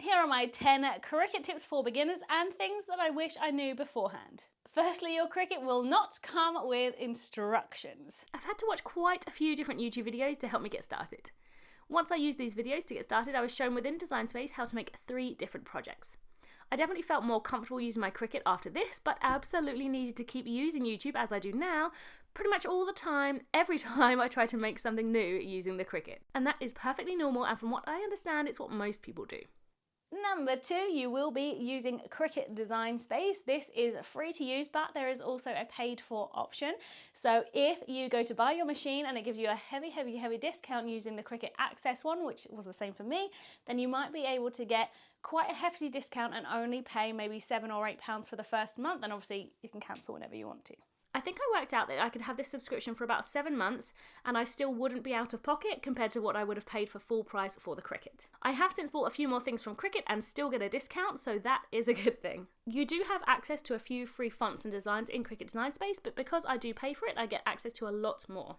Here are my 10 Cricut tips for beginners and things that I wish I knew beforehand. Firstly, your Cricut will not come with instructions. I've had to watch quite a few different YouTube videos to help me get started. Once I used these videos to get started, I was shown within Design Space how to make 3 different projects. I definitely felt more comfortable using my Cricut after this, but absolutely needed to keep using YouTube as I do now, pretty much all the time, every time I try to make something new using the Cricut. And that is perfectly normal, and from what I understand, it's what most people do. Number 2, you will be using Cricut Design Space. This is free to use, but there is also a paid for option. So if you go to buy your machine and it gives you a heavy discount using the Cricut Access one, which was the same for me, then you might be able to get quite a hefty discount and only pay maybe £7 or £8 for the first month, and obviously you can cancel whenever you want to. I think I worked out that I could have this subscription for about 7 months and I still wouldn't be out of pocket compared to what I would have paid for full price for the Cricut. I have since bought a few more things from Cricut and still get a discount, so that is a good thing. You do have access to a few free fonts and designs in Cricut Design Space, but because I do pay for it, I get access to a lot more.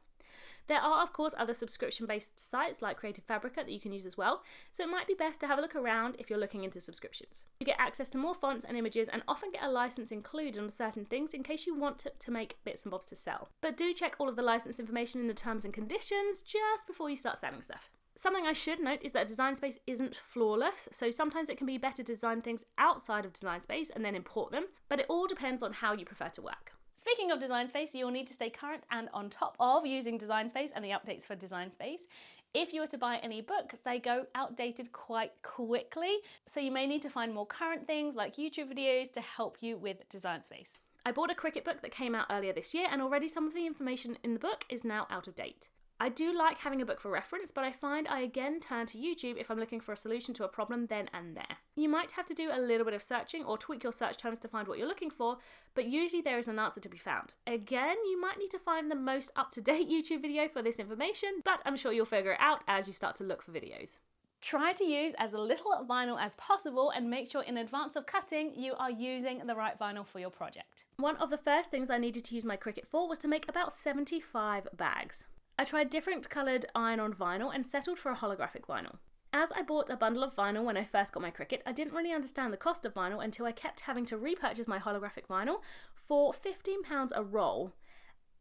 There are, of course, other subscription-based sites like Creative Fabrica that you can use as well, so it might be best to have a look around if you're looking into subscriptions. You get access to more fonts and images and often get a license included on certain things in case you want to make bits and bobs to sell. But do check all of the license information in the terms and conditions just before you start selling stuff. Something I should note is that Design Space isn't flawless, so sometimes it can be better to design things outside of Design Space and then import them, but it all depends on how you prefer to work. Speaking of Design Space, you'll need to stay current and on top of using Design Space and the updates for Design Space. If you were to buy any books, they go outdated quite quickly, so you may need to find more current things like YouTube videos to help you with Design Space. I bought a Cricut book that came out earlier this year, and already some of the information in the book is now out of date. I do like having a book for reference, but I find I again turn to YouTube if I'm looking for a solution to a problem then and there. You might have to do a little bit of searching or tweak your search terms to find what you're looking for, but usually there is an answer to be found. Again, you might need to find the most up-to-date YouTube video for this information, but I'm sure you'll figure it out as you start to look for videos. Try to use as little vinyl as possible and make sure in advance of cutting you are using the right vinyl for your project. One of the first things I needed to use my Cricut for was to make about 75 bags. I tried different coloured iron-on vinyl and settled for a holographic vinyl. As I bought a bundle of vinyl when I first got my Cricut, I didn't really understand the cost of vinyl until I kept having to repurchase my holographic vinyl for £15 a roll.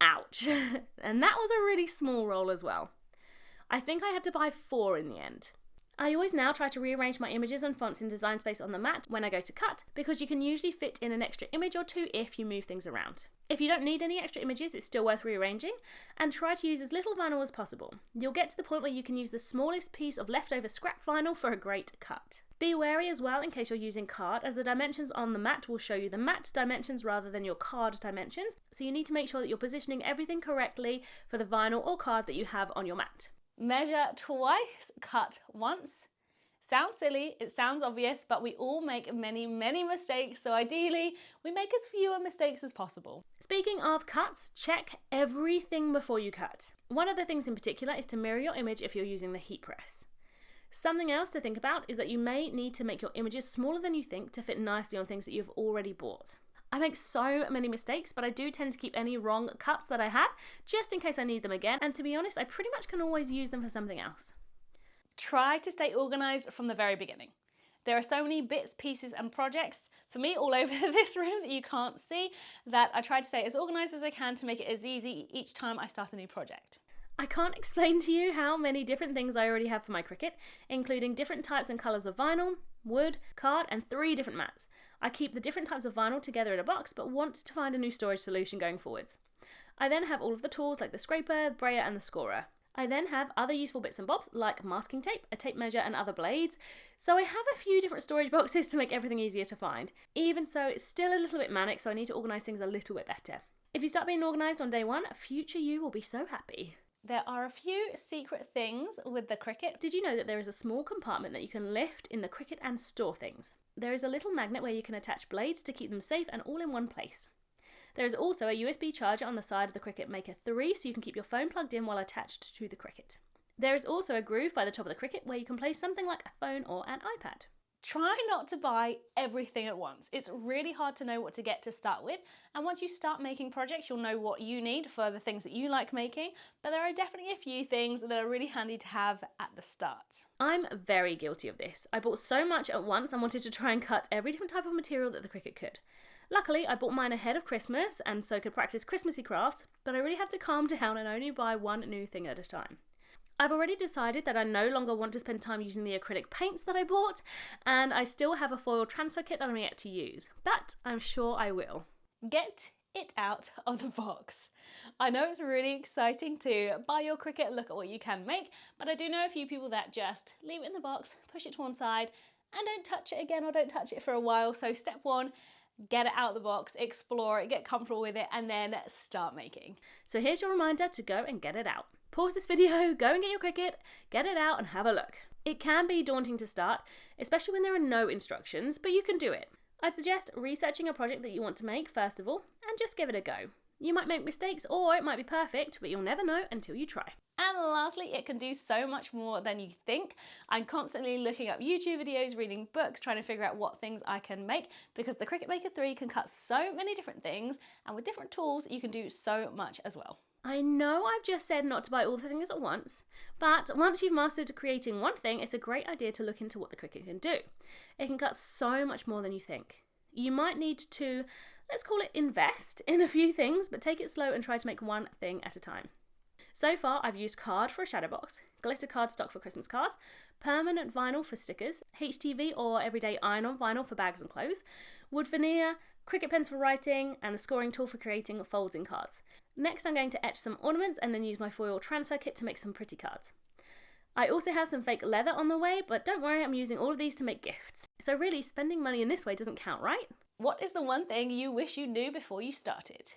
Ouch! And that was a really small roll as well. I think I had to buy 4 in the end. I always now try to rearrange my images and fonts in Design Space on the mat when I go to cut, because you can usually fit in an extra image or 2 if you move things around. If you don't need any extra images, it's still worth rearranging, and try to use as little vinyl as possible. You'll get to the point where you can use the smallest piece of leftover scrap vinyl for a great cut. Be wary as well in case you're using card, as the dimensions on the mat will show you the mat dimensions rather than your card dimensions, so you need to make sure that you're positioning everything correctly for the vinyl or card that you have on your mat. Measure twice, cut once. Sounds silly, it sounds obvious, but we all make many mistakes, so ideally we make as fewer mistakes as possible. Speaking of cuts, check everything before you cut. One of the things in particular is to mirror your image if you're using the heat press. Something else to think about is that you may need to make your images smaller than you think to fit nicely on things that you've already bought. I make so many mistakes, but I do tend to keep any wrong cuts that I have, just in case I need them again, and to be honest, I pretty much can always use them for something else. Try to stay organised from the very beginning. There are so many bits, pieces and projects, for me all over this room that you can't see, that I try to stay as organised as I can to make it as easy each time I start a new project. I can't explain to you how many different things I already have for my Cricut, including different types and colours of vinyl, wood, card and 3 different mats. I keep the different types of vinyl together in a box, but want to find a new storage solution going forwards. I then have all of the tools like the scraper, the brayer and the scorer. I then have other useful bits and bobs like masking tape, a tape measure and other blades, so I have a few different storage boxes to make everything easier to find. Even so, it's still a little bit manic, so I need to organise things a little bit better. If you start being organised on day 1, future you will be so happy. There are a few secret things with the Cricut. Did you know that there is a small compartment that you can lift in the Cricut and store things? There is a little magnet where you can attach blades to keep them safe and all in one place. There is also a USB charger on the side of the Cricut Maker 3 so you can keep your phone plugged in while attached to the Cricut. There is also a groove by the top of the Cricut where you can place something like a phone or an iPad. Try not to buy everything at once. It's really hard to know what to get to start with, and once you start making projects, you'll know what you need for the things that you like making, but there are definitely a few things that are really handy to have at the start. I'm very guilty of this. I bought so much at once and wanted to try and cut every different type of material that the Cricut could. Luckily, I bought mine ahead of Christmas and so could practice Christmassy crafts, but I really had to calm down and only buy one new thing at a time. I've already decided that I no longer want to spend time using the acrylic paints that I bought, and I still have a foil transfer kit that I'm yet to use, but I'm sure I will. Get it out of the box. I know it's really exciting to buy your Cricut, look at what you can make, but I do know a few people that just leave it in the box, push it to one side, and don't touch it again or don't touch it for a while. So step one, get it out of the box, explore it, get comfortable with it, and then start making. So here's your reminder to go and get it out. Pause this video, go and get your Cricut, get it out and have a look. It can be daunting to start, especially when there are no instructions, but you can do it. I'd suggest researching a project that you want to make first of all, and just give it a go. You might make mistakes or it might be perfect, but you'll never know until you try. And lastly, it can do so much more than you think. I'm constantly looking up YouTube videos, reading books, trying to figure out what things I can make, because the Cricut Maker 3 can cut so many different things, and with different tools, you can do so much as well. I know I've just said not to buy all the things at once, but once you've mastered creating one thing, it's a great idea to look into what the Cricut can do. It can cut so much more than you think. You might need to, let's call it invest in a few things, but take it slow and try to make one thing at a time. So far, I've used card for a shadow box, glitter cardstock for Christmas cards, permanent vinyl for stickers, HTV or everyday iron-on vinyl for bags and clothes, wood veneer, Cricut pens for writing, and a scoring tool for creating folding cards. Next, I'm going to etch some ornaments and then use my foil transfer kit to make some pretty cards. I also have some fake leather on the way, but don't worry, I'm using all of these to make gifts. So really, spending money in this way doesn't count, right? What is the one thing you wish you knew before you started?